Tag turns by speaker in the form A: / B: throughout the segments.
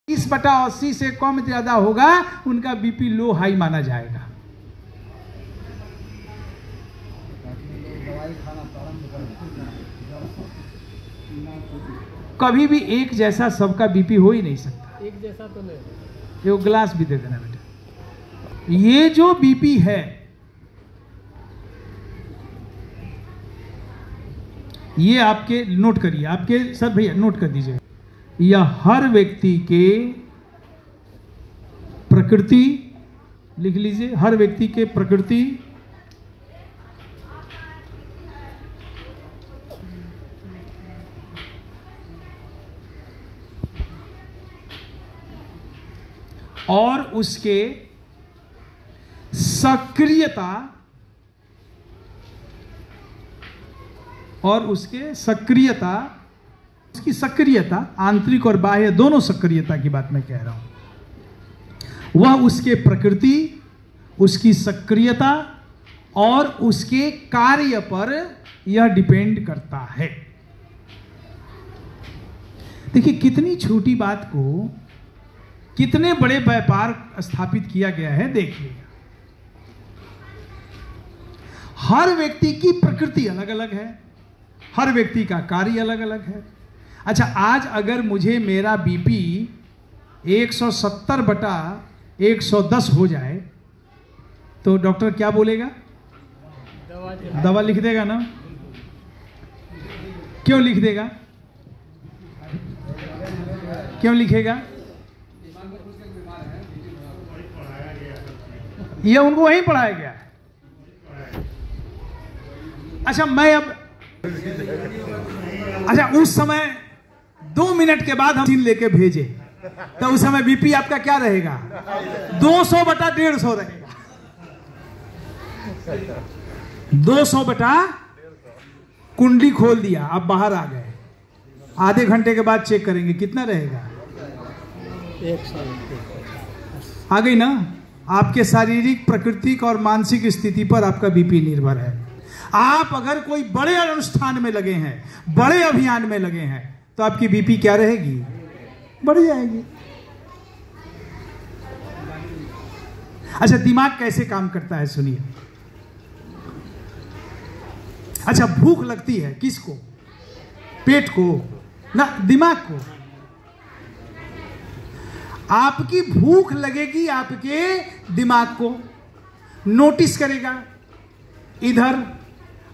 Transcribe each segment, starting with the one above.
A: 30/80 से कम ज्यादा होगा, उनका बीपी लो हाई माना जाएगा। कभी भी एक जैसा सबका बीपी हो ही नहीं सकता।
B: एक जैसा तो नहीं।
A: ये ग्लास भी दे देना बेटा। ये जो बीपी है, ये आपके नोट करिए, आपके सर भैया नोट कर दीजिए, यह हर व्यक्ति के प्रकृति, लिख लीजिए, हर व्यक्ति के प्रकृति और उसके सक्रियता उसकी सक्रियता आंतरिक और बाह्य दोनों सक्रियता की बात मैं कह रहा हूं। वह उसके प्रकृति, उसकी सक्रियता और उसके कार्य पर यह डिपेंड करता है। देखिए कितनी छोटी बात को कितने बड़े व्यापार स्थापित किया गया है। देखिए हर व्यक्ति की प्रकृति अलग अलग है, हर व्यक्ति का कार्य अलग अलग है। अच्छा, आज अगर मुझे मेरा बीपी 170/110 हो जाए तो डॉक्टर क्या बोलेगा? दवा लिख देगा ना। क्यों लिख देगा? क्यों लिखेगा? ये उनको वहीं पढ़ाया गया है। अच्छा मैं अब उस समय 2 मिनट के बाद हम लेके भेजे तो उस समय बीपी आपका क्या रहेगा? 200/150 रहेगा। 200 कुंडली खोल दिया, अब बाहर आ गए, आधे घंटे के बाद चेक करेंगे कितना रहेगा?
B: 100
A: आ गई ना। आपके शारीरिक, प्राकृतिक और मानसिक स्थिति पर आपका बीपी निर्भर है। आप अगर कोई बड़े अनुष्ठान में लगे हैं, बड़े अभियान में लगे हैं, तो आपकी बीपी क्या रहेगी? बढ़ जाएगी। अच्छा, दिमाग कैसे काम करता है सुनिए। अच्छा, भूख लगती है किसको? पेट को ना, दिमाग को। आपकी भूख लगेगी आपके दिमाग को, नोटिस करेगा। इधर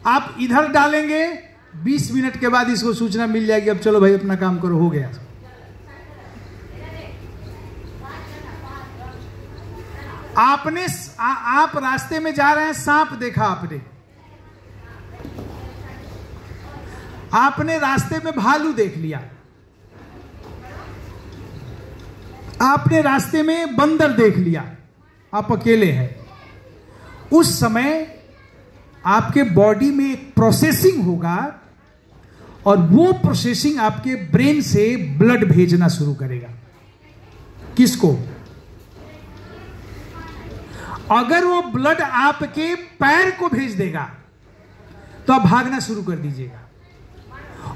A: आप इधर डालेंगे, 20 मिनट के बाद इसको सूचना मिल जाएगी, अब चलो भाई अपना काम करो, हो गया। आपने आप रास्ते में जा रहे हैं, सांप देखा आपने रास्ते में भालू देख लिया, आपने रास्ते में बंदर देख लिया, आप अकेले हैं। उस समय आपके बॉडी में एक प्रोसेसिंग होगा और वो प्रोसेसिंग आपके ब्रेन से ब्लड भेजना शुरू करेगा। किसको? अगर वो ब्लड आपके पैर को भेज देगा तो आप भागना शुरू कर दीजिएगा,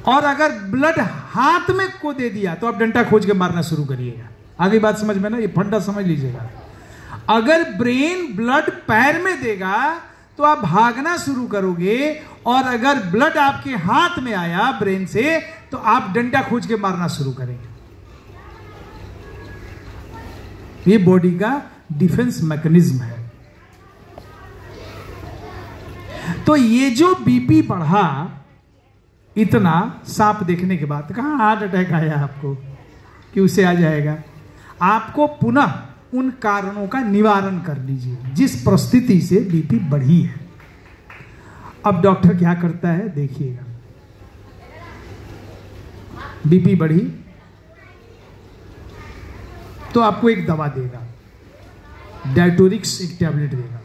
A: और अगर ब्लड हाथ में को दे दिया तो आप डंडा खोज के मारना शुरू करिएगा। आगे बात समझ में ना, ये फंडा समझ लीजिएगा। अगर ब्रेन ब्लड पैर में देगा तो आप भागना शुरू करोगे, और अगर ब्लड आपके हाथ में आया ब्रेन से तो आप डंडा खोज के मारना शुरू करेंगे। ये बॉडी का डिफेंस मैकेनिज्म है। तो ये जो बीपी बढ़ा इतना सांप देखने के बाद, कहां हार्ट अटैक आया आपको कि उसे आ जाएगा? आपको पुनः उन कारणों का निवारण कर लीजिए जिस परिस्थिति से बीपी बढ़ी है। अब डॉक्टर क्या करता है देखिएगा। बीपी बढ़ी तो आपको एक दवा देगा, डायटोरिक्स एक टैबलेट देगा।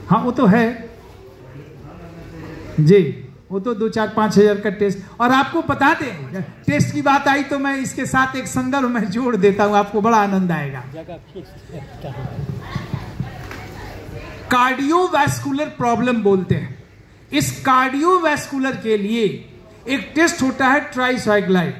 A: हाँ वो तो है जी, वो तो 2-4-5 हजार का टेस्ट। और आपको बता दें, टेस्ट की बात आई तो मैं इसके साथ एक संदर्भ में जोड़ देता हूं, आपको बड़ा आनंद आएगा। कार्डियोवैस्कुलर प्रॉब्लम बोलते हैं। इस कार्डियोवैस्कुलर के लिए एक टेस्ट होता है ट्राइसाइक्लाइड।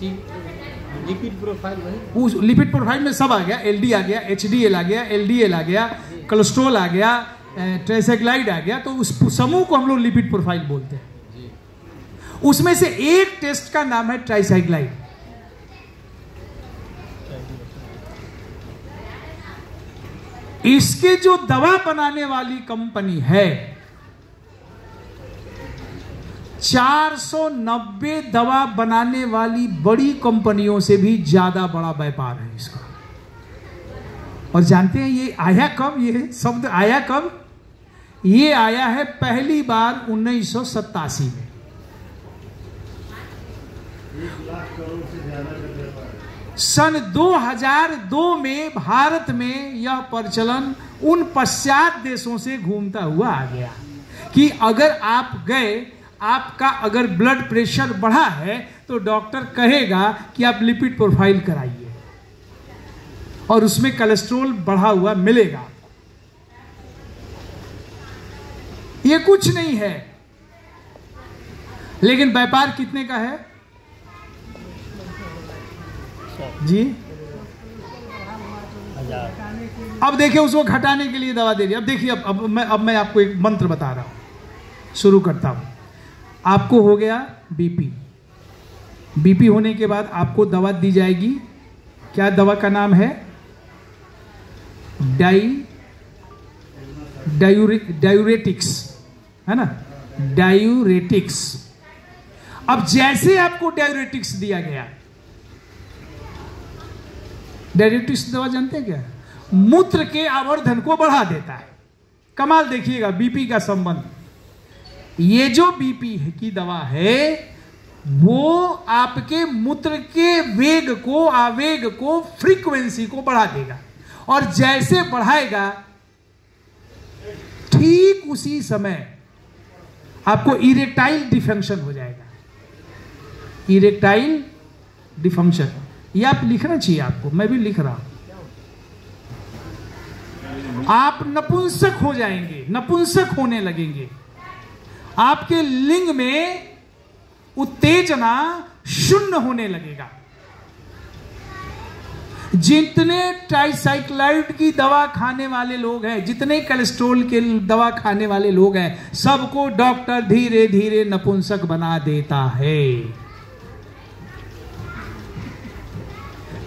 B: लिपिड प्रोफाइल वही।
A: उस लिपिड प्रोफाइल में सब आ गया, एलडी आ गया, एचडीएल आ गया, एलडीएल आ गया, कोलेस्ट्रॉल आ गया, ट्राइग्लिसराइड आ गया, तो उस समूह को हम लोग लिपिड प्रोफाइल बोलते हैं। उसमें से एक टेस्ट का नाम है ट्राइग्लिसराइड। इसके जो दवा बनाने वाली कंपनी है, 490 दवा बनाने वाली बड़ी कंपनियों से भी ज्यादा बड़ा व्यापार है इसका। और जानते हैं ये आया कब, ये शब्द आया कब? ये आया है पहली बार 1987 में।
C: 1 लाख करोड़ से ज्यादा का व्यापार।
A: सन 2002 में भारत में यह प्रचलन उन पश्चात देशों से घूमता हुआ आ गया कि अगर आप गए, आपका अगर ब्लड प्रेशर बढ़ा है तो डॉक्टर कहेगा कि आप लिपिड प्रोफाइल कराइए और उसमें कोलेस्ट्रॉल बढ़ा हुआ मिलेगा। ये कुछ नहीं है, लेकिन व्यापार कितने का है जी? अब देखिए उसको घटाने के लिए दवा दे रही है। अब देखिए अब मैं आपको एक मंत्र बता रहा हूं, शुरू करता हूं। आपको हो गया बीपी। बीपी होने के बाद आपको दवा दी जाएगी। क्या दवा का नाम है? डायूरेटिक्स, है ना, डायूरेटिक्स। अब जैसे आपको डायूरेटिक्स दिया गया, डायूरेटिक्स दवा जानते हैं क्या? मूत्र के आवर्धन को बढ़ा देता है। कमाल देखिएगा बीपी का संबंध। ये जो बीपी की दवा है वो आपके मूत्र के वेग को, आवेग को, फ्रीक्वेंसी को बढ़ा देगा। और जैसे बढ़ाएगा ठीक उसी समय आपको इरेक्टाइल डिफंक्शन हो जाएगा। इरेक्टाइल डिफंक्शन, ये आप लिखना चाहिए आपको, मैं भी लिख रहा हूं। आप नपुंसक हो जाएंगे, नपुंसक होने लगेंगे। आपके लिंग में उत्तेजना शून्य होने लगेगा। जितने ट्राइसाइक्लाइड की दवा खाने वाले लोग हैं, जितने कोलेस्ट्रॉल के दवा खाने वाले लोग हैं, सबको डॉक्टर धीरे धीरे नपुंसक बना देता है।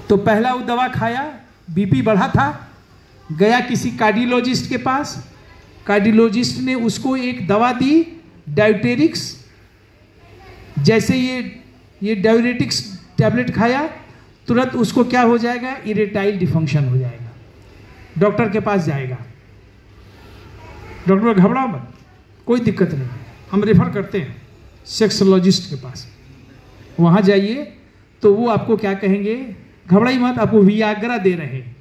A: तो पहला वो दवा खाया, बीपी बढ़ा था, गया किसी कार्डियोलॉजिस्ट के पास। कार्डियोलॉजिस्ट ने उसको एक दवा दी, डायूरेटिक्स। जैसे ये डायूरेटिक्स टैबलेट खाया, तुरंत उसको क्या हो जाएगा? इरेक्टाइल डिफंक्शन हो जाएगा। डॉक्टर के पास जाएगा, डॉक्टर घबराओ मत, कोई दिक्कत नहीं, हम रेफर करते हैं सेक्सोलॉजिस्ट के पास। वहां जाइए तो वो आपको क्या कहेंगे? घबराई मत, आपको वियाग्रा दे रहे हैं,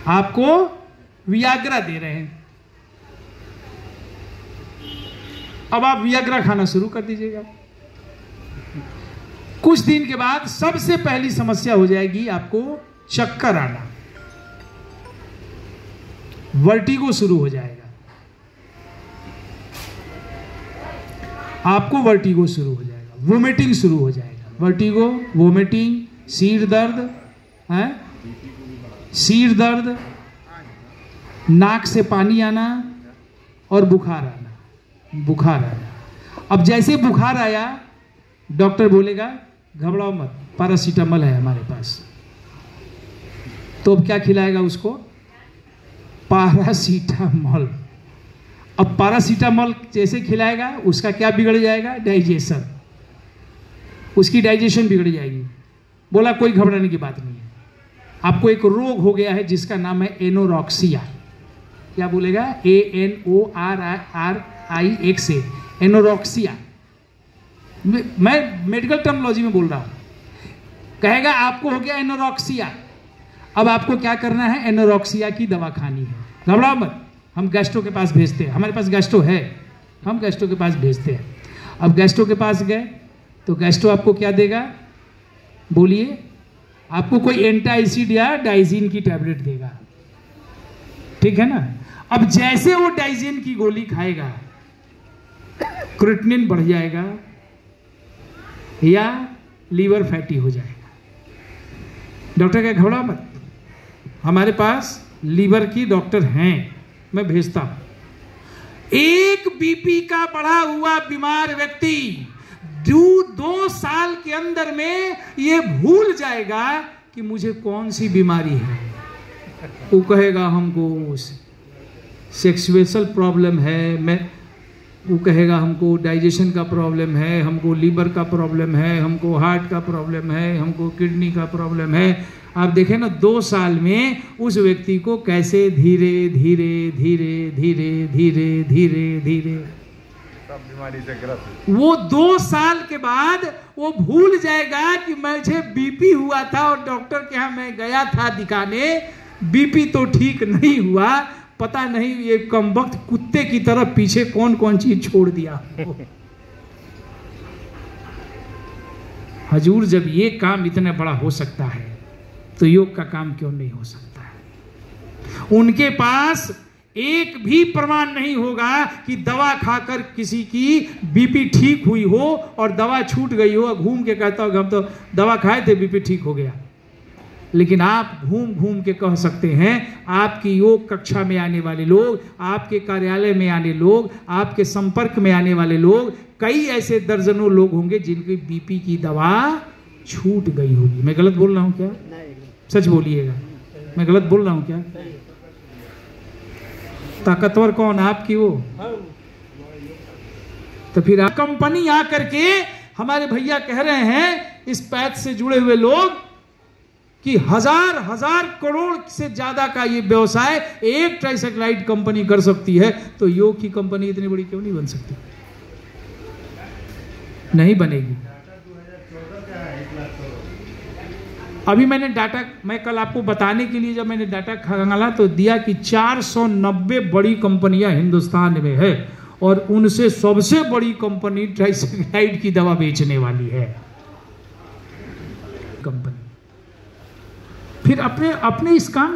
A: आपको वियाग्रा दे रहे हैं। अब आप वियाग्रा खाना शुरू कर दीजिएगा। कुछ दिन के बाद सबसे पहली समस्या हो जाएगी आपको चक्कर आना, वर्टिगो शुरू हो जाएगा। आपको वर्टिगो शुरू हो जाएगा, वोमिटिंग शुरू हो जाएगा। वर्टिगो, वोमिटिंग, सिर दर्द है, सिर दर्द, नाक से पानी आना और बुखार आना, बुखार आना। अब जैसे बुखार आया, डॉक्टर बोलेगा घबराओ मत, पैरासीटामोल है हमारे पास। तो अब क्या खिलाएगा उसको? पैरासीटामोल। अब पैरासीटामोल जैसे खिलाएगा, उसका क्या बिगड़ जाएगा? डाइजेशन, उसकी डाइजेशन बिगड़ जाएगी। बोला कोई घबराने की बात नहीं है, आपको एक रोग हो गया है जिसका नाम है एनोरेक्सिया। क्या बोलेगा? ANORRIXA, anorexia. मैं मेडिकल टर्मिनोलॉजी में बोल रहा हूं। कहेगा आपको हो गया एनोरेक्सिया। अब आपको क्या करना है? एनोरेक्सिया की दवा खानी है। घबराओ मत, हम गैस्ट्रो के पास भेजते हैं, हमारे पास गैस्ट्रो है, हम गैस्ट्रो के पास भेजते हैं। अब गैस्ट्रो के पास गए तो गैस्ट्रो आपको क्या देगा? बोलिए। आपको कोई एंटाइसिड या डाइजीन की टैबलेट देगा, ठीक है ना। अब जैसे वो डाइजीन की गोली खाएगा, क्रिएटिनिन बढ़ जाएगा, या लीवर फैटी हो जाएगा। डॉक्टर कहे घबरा मत, हमारे पास लीवर की डॉक्टर हैं, मैं भेजता हूं। एक बीपी का बढ़ा हुआ बीमार व्यक्ति 2 साल के अंदर में ये भूल जाएगा कि मुझे कौन सी बीमारी है। वो कहेगा हमको सेक्सुअल प्रॉब्लम है, वो कहेगा हमको डाइजेशन का प्रॉब्लम है, हमको लीवर का प्रॉब्लम है, हमको हार्ट का प्रॉब्लम है, हमको किडनी का प्रॉब्लम है। आप देखें ना 2 साल में उस व्यक्ति को कैसे धीरे धीरे धीरे धीरे धीरे धीरे धीरे
C: सब बीमारी से ग्रस्त।
A: वो 2 साल के बाद वो भूल जाएगा कि मुझे बीपी हुआ था और डॉक्टर के यहाँ मैं गया था दिखाने, बीपी तो ठीक नहीं हुआ, पता नहीं ये कमबख्त कुत्ते की तरह पीछे कौन कौन चीज छोड़ दिया। हजूर जब ये काम इतना बड़ा हो सकता है तो योग का काम क्यों नहीं हो सकता है? उनके पास एक भी प्रमाण नहीं होगा कि दवा खाकर किसी की बीपी ठीक हुई हो और दवा छूट गई हो, घूम के कहता हो हम तो दवा खाए थे बीपी ठीक हो गया। लेकिन आप घूम घूम के कह सकते हैं, आपकी योग कक्षा में आने वाले लोग, आपके कार्यालय में आने लोग, आपके संपर्क में आने वाले लोग, कई ऐसे दर्जनों लोग होंगे जिनकी बीपी की दवा छूट गई होगी। मैं गलत बोल रहा हूं क्या? सच बोलिएगा, मैं गलत बोल रहा हूं क्या? ताकतवर कौन? आपकी वो। तो फिर कंपनी आकर के हमारे भैया कह रहे हैं इस पैच से जुड़े हुए लोग कि हजार करोड़ से ज्यादा का ये व्यवसाय एक ट्राइसाइक्लाइड कंपनी कर सकती है, तो योग की कंपनी इतनी बड़ी क्यों नहीं बन सकती? नहीं बनेगी। अभी मैंने डाटा, मैं कल आपको बताने के लिए जब मैंने डाटा खंगाला तो दिया कि 490 बड़ी कंपनियां हिंदुस्तान में है और उनसे सबसे बड़ी कंपनी ट्राइसाइक्लाइड की दवा बेचने वाली है कंपनी। फिर अपने इस काम में